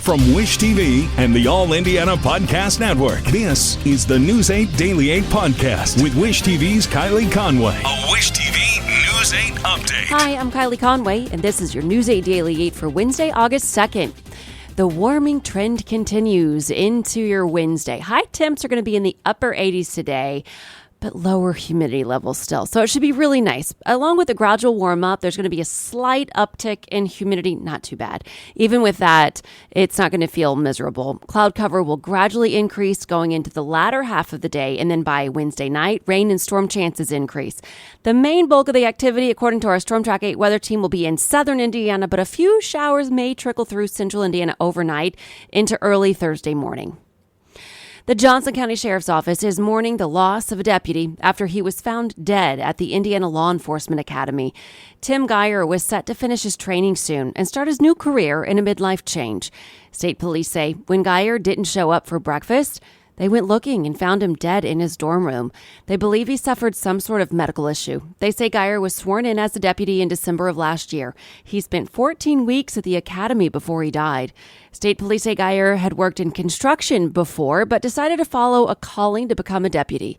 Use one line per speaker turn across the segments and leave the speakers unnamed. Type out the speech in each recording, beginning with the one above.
From Wish TV and the All Indiana Podcast Network, this is the News 8 Daily 8 Podcast with Wish TV's Kylie Conway. A Wish TV News 8 update.
Hi, I'm Kylie Conway, and this is your News 8 Daily 8 for Wednesday, August 2nd. The warming trend continues into your Wednesday. High temps are going to be in the upper 80s today, but lower humidity levels still. So it should be really nice. Along with the gradual warm up, there's going to be a slight uptick in humidity. Not too bad. Even with that, it's not going to feel miserable. Cloud cover will gradually increase going into the latter half of the day. And then by Wednesday night, rain and storm chances increase. The main bulk of the activity, according to our Storm Track 8 weather team, will be in southern Indiana, but a few showers may trickle through central Indiana overnight into early Thursday morning. The Johnson County Sheriff's Office is mourning the loss of a deputy after he was found dead at the Indiana Law Enforcement Academy. Tim Geyer was set to finish his training soon and start his new career in a midlife change. State police say when Geyer didn't show up for breakfast, they went looking and found him dead in his dorm room. They believe he suffered some sort of medical issue. They say Geyer was sworn in as a deputy in December of last year. He spent 14 weeks at the academy before he died. State police say Geyer had worked in construction before, but decided to follow a calling to become a deputy.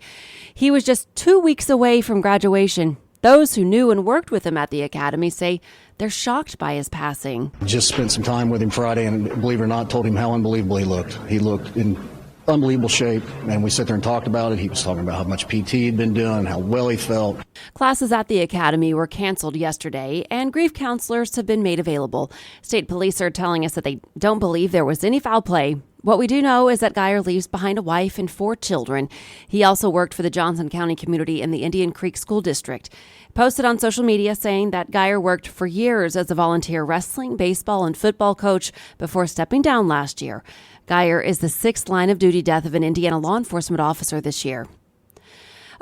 He was just 2 weeks away from graduation. Those who knew and worked with him at the academy say they're shocked by his passing.
Just spent some time with him Friday and, believe it or not, told him how unbelievable he looked. He looked in unbelievable shape, and we sat there and talked about it. He was talking about how much PT he'd been doing, how well he felt.
Classes at the academy were canceled yesterday, and grief counselors have been made available. State police are telling us that they don't believe there was any foul play. What we do know is that Geyer leaves behind a wife and 4 children. He also worked for the Johnson County community in the Indian Creek School District. Posted on social media saying that Geyer worked for years as a volunteer wrestling, baseball, and football coach before stepping down last year. Geyer is the 6th line of duty death of an Indiana law enforcement officer this year.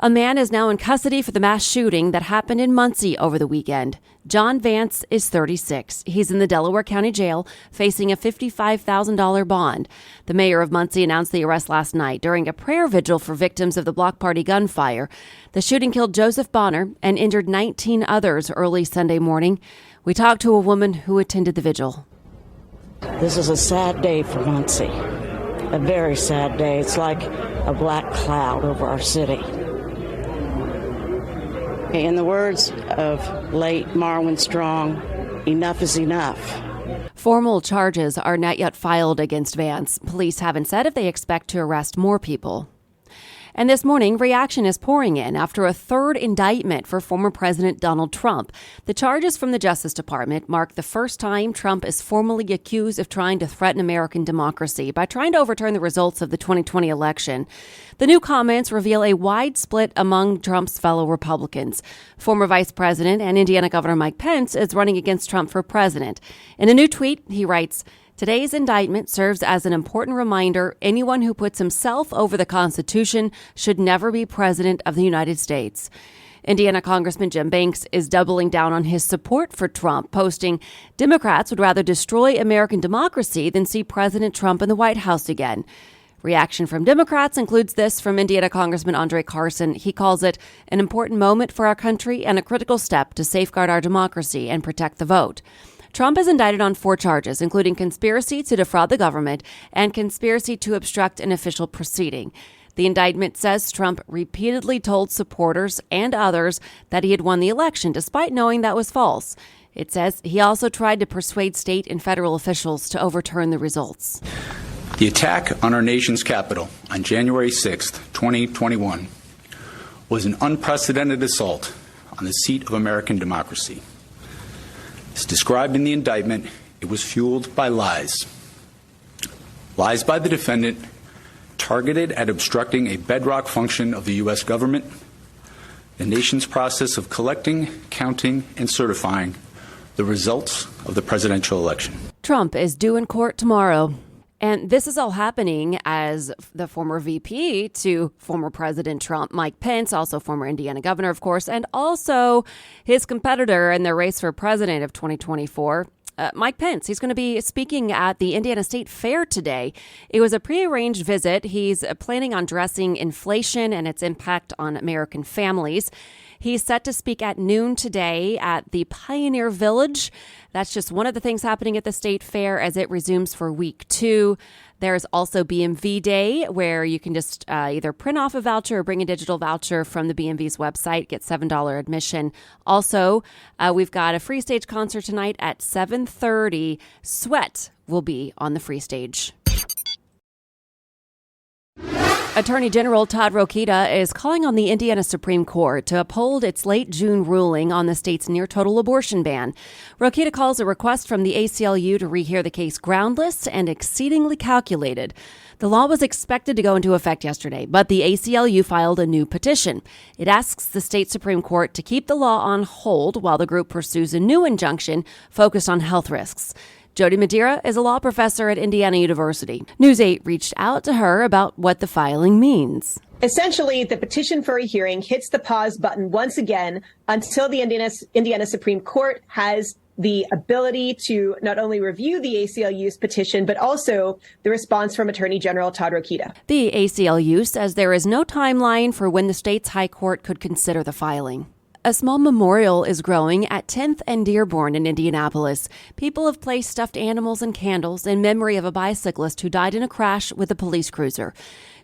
A man is now in custody for the mass shooting that happened in Muncie over the weekend. John Vance is 36. He's in the Delaware County Jail facing a $55,000 bond. The mayor of Muncie announced the arrest last night during a prayer vigil for victims of the Block Party gunfire. The shooting killed Joseph Bonner and injured 19 others early Sunday morning. We talked to a woman who attended the vigil.
This is a sad day for Muncie, a very sad day. It's like a black cloud over our city. In the words of late Marwin Strong, enough is enough.
Formal charges are not yet filed against Vance. Police haven't said if they expect to arrest more people. And this morning, reaction is pouring in after a third indictment for former President Donald Trump. The charges from the Justice Department mark the first time Trump is formally accused of trying to threaten American democracy by trying to overturn the results of the 2020 election. The new comments reveal a wide split among Trump's fellow Republicans. Former Vice President and Indiana Governor Mike Pence is running against Trump for president. In a new tweet, he writes, "Today's indictment serves as an important reminder anyone who puts himself over the Constitution should never be president of the United States." Indiana Congressman Jim Banks is doubling down on his support for Trump, posting, "Democrats would rather destroy American democracy than see President Trump in the White House again." Reaction from Democrats includes this from Indiana Congressman Andre Carson. He calls it an important moment for our country and a critical step to safeguard our democracy and protect the vote. Trump is indicted on 4 charges, including conspiracy to defraud the government and conspiracy to obstruct an official proceeding. The indictment says Trump repeatedly told supporters and others that he had won the election, despite knowing that was false. It says he also tried to persuade state and federal officials to overturn the results.
The attack on our nation's capital on January 6th, 2021, was an unprecedented assault on the seat of American democracy. As described in the indictment, it was fueled by lies. Lies by the defendant targeted at obstructing a bedrock function of the U.S. government, the nation's process of collecting, counting, and certifying the results of the presidential election.
Trump is due in court tomorrow. And this is all happening as the former VP to former President Trump, Mike Pence, also former Indiana governor, of course, and also his competitor in the race for president of 2024, Mike Pence. He's going to be speaking at the Indiana State Fair today. It was a prearranged visit. He's planning on addressing inflation and its impact on American families. He's set to speak at noon today at the Pioneer Village. That's just one of the things happening at the state fair as it resumes for week 2. There's also BMV Day, where you can just either print off a voucher or bring a digital voucher from the BMV's website, get $7 admission. Also, we've got a free stage concert tonight at 7:30. Sweat will be on the free stage. Attorney General Todd Rokita is calling on the Indiana Supreme Court to uphold its late June ruling on the state's near-total abortion ban. Rokita calls a request from the ACLU to rehear the case groundless and exceedingly calculated. The law was expected to go into effect yesterday, but the ACLU filed a new petition. It asks the state Supreme Court to keep the law on hold while the group pursues a new injunction focused on health risks. Jody Madeira is a law professor at Indiana University. News 8 reached out to her about what the filing means.
Essentially, the petition for a hearing hits the pause button once again until the Indiana Supreme Court has the ability to not only review the ACLU's petition, but also the response from Attorney General Todd Rokita.
The ACLU says there is no timeline for when the state's high court could consider the filing. A small memorial is growing at 10th and Dearborn in Indianapolis. People have placed stuffed animals and candles in memory of a bicyclist who died in a crash with a police cruiser.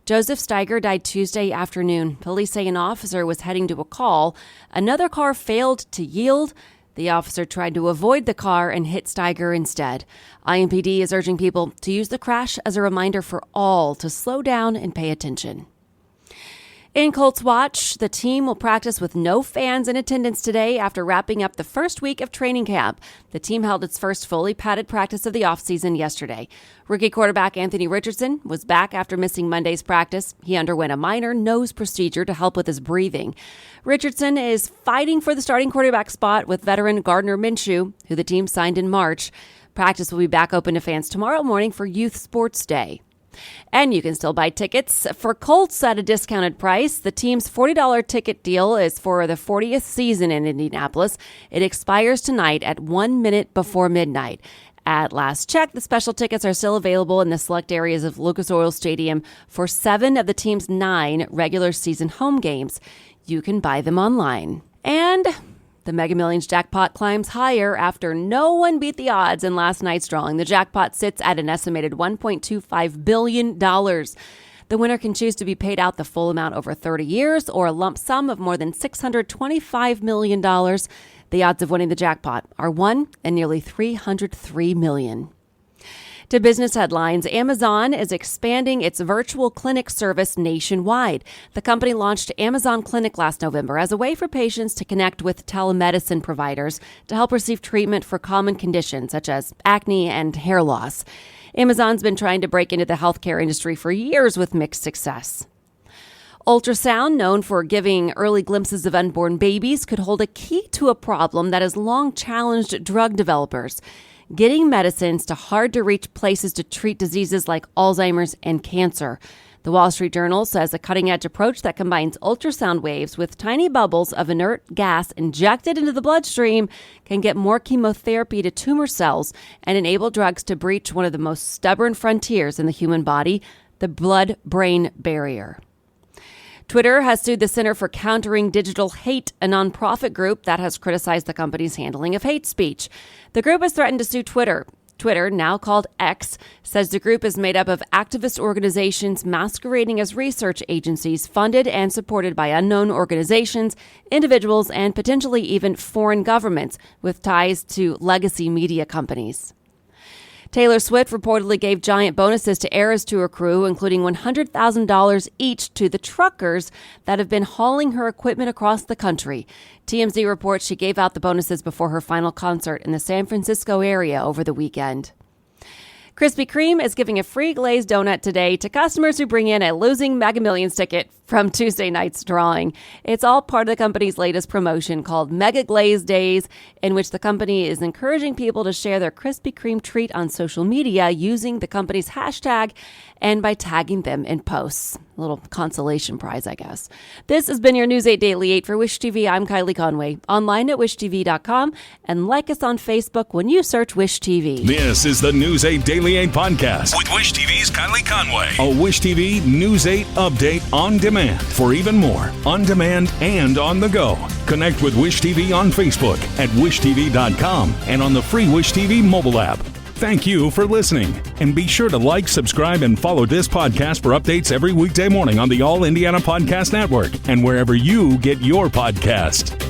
Joseph Steiger died Tuesday afternoon. Police say an officer was heading to a call. Another car failed to yield. The officer tried to avoid the car and hit Steiger instead. IMPD is urging people to use the crash as a reminder for all to slow down and pay attention. In Colts Watch, the team will practice with no fans in attendance today after wrapping up the first week of training camp. The team held its first fully padded practice of the offseason yesterday. Rookie quarterback Anthony Richardson was back after missing Monday's practice. He underwent a minor nose procedure to help with his breathing. Richardson is fighting for the starting quarterback spot with veteran Gardner Minshew, who the team signed in March. Practice will be back open to fans tomorrow morning for Youth Sports Day. And you can still buy tickets for Colts at a discounted price. The team's $40 ticket deal is for the 40th season in Indianapolis. It expires tonight at 1 minute before midnight. At last check, the special tickets are still available in the select areas of Lucas Oil Stadium for 7 of the team's 9 regular season home games. You can buy them online. And the Mega Millions jackpot climbs higher after no one beat the odds in last night's drawing. The jackpot sits at an estimated $1.25 billion. The winner can choose to be paid out the full amount over 30 years or a lump sum of more than $625 million. The odds of winning the jackpot are 1 in nearly 303 million. To business headlines, Amazon is expanding its virtual clinic service nationwide. The company launched Amazon Clinic last November as a way for patients to connect with telemedicine providers to help receive treatment for common conditions such as acne and hair loss. Amazon's been trying to break into the healthcare industry for years with mixed success. Ultrasound, known for giving early glimpses of unborn babies, could hold a key to a problem that has long challenged drug developers: getting medicines to hard-to-reach places to treat diseases like Alzheimer's and cancer. The Wall Street Journal says a cutting-edge approach that combines ultrasound waves with tiny bubbles of inert gas injected into the bloodstream can get more chemotherapy to tumor cells and enable drugs to breach one of the most stubborn frontiers in the human body, the blood-brain barrier. Twitter has sued the Center for Countering Digital Hate, a nonprofit group that has criticized the company's handling of hate speech. The group has threatened to sue Twitter. Twitter, now called X, says the group is made up of activist organizations masquerading as research agencies funded and supported by unknown organizations, individuals, and potentially even foreign governments with ties to legacy media companies. Taylor Swift reportedly gave giant bonuses to Eras Tour crew, including $100,000 each to the truckers that have been hauling her equipment across the country. TMZ reports she gave out the bonuses before her final concert in the San Francisco area over the weekend. Krispy Kreme is giving a free glazed donut today to customers who bring in a losing Mega Millions ticket from Tuesday night's drawing. It's all part of the company's latest promotion called Mega Glaze Days, in which the company is encouraging people to share their Krispy Kreme treat on social media using the company's hashtag and by tagging them in posts. A little consolation prize, I guess. This has been your News 8 Daily 8 for Wish TV. I'm Kylie Conway. Online at wishtv.com and like us on Facebook when you search Wish TV.
This is the News 8 Daily 8 podcast with Wish TV's Kylie Conway. A Wish TV News 8 update on demand for even more on demand and on the go. Connect with Wish TV on Facebook at wishtv.com and on the free Wish TV mobile app. Thank you for listening. And be sure to like, subscribe, and follow this podcast for updates every weekday morning on the All Indiana Podcast Network and wherever you get your podcast.